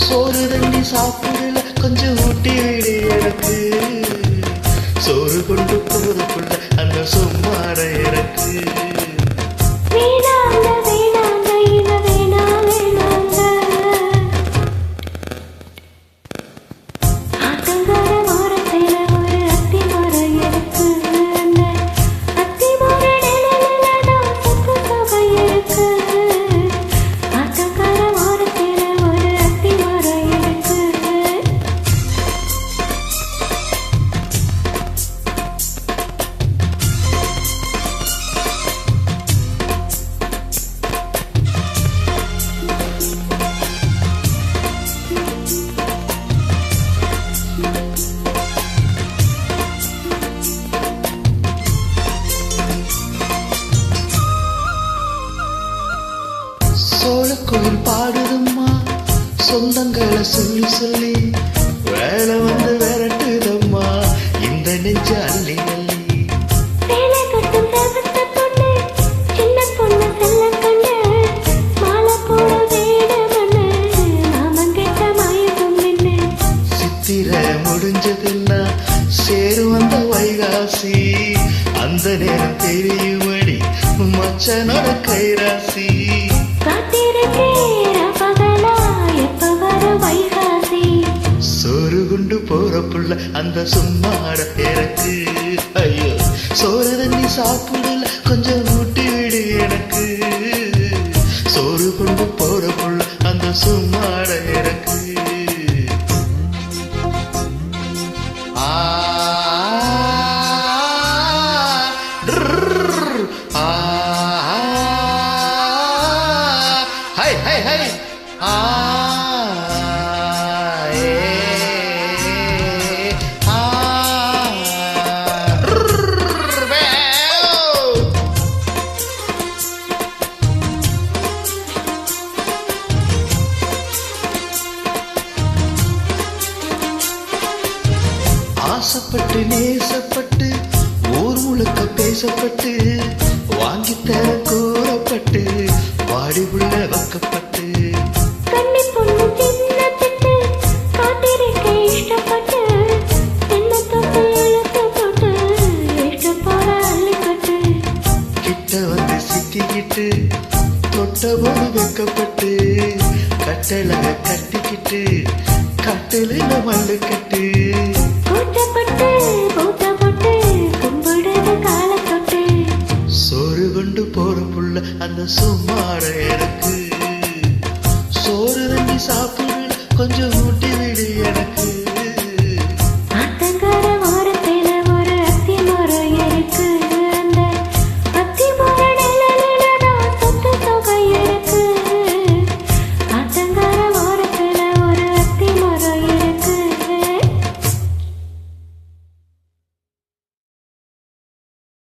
சோறு தண்ணி சாப்பிடல கொஞ்சம் ஊட்டி விடு எனக்கு. சோறு கொண்டு போறதுக்குள்ள அந்த சும்மாட எனக்கு. சோழக்குயில் பாடுதம்மா சொந்தங்களை சொல்லி சொல்லி. வேலை வந்து விரட்டுதம்மா இந்த நெஞ்ச அள்ளி அள்ளி. சித்திர முடிஞ்சதுன்னா சேரு வந்த வைகாசி. அந்த நேரம் தெரியுமடி மச்சனோட கைராசி. சோறு கொண்டு போற புள்ள அந்த சும்மாட எனக்கு. ஐயோ சோறு தண்ணி சாப்பிடல கொஞ்சம் ஊட்டி விடு எனக்கு. சோறு கொண்டு போற புள்ள அந்த சும்மாட எனக்கு. ஆ ஹை ஹை ஹை ஆ ஆசைப்பட்டு நேசப்பட்டு ஊர் முழுக்க பேசப்பட்டு வாங்கித்தர கூறப்பட்டு வாடி உள்ள வைக்கப்பட்டு. கிட்ட வந்து சிக்கிக்கிட்டு தொட்டபோது வைக்கப்பட்டு கட்டளை கட்டிக்கிட்டு கட்டில மல்லு கட்டு. சோறு கொண்டு போற புள்ள அந்த சும்மாட எனக்கு. சோறு தண்ணி சாப்பிடல கொஞ்சம் ஊட்டி விடு எனக்கு.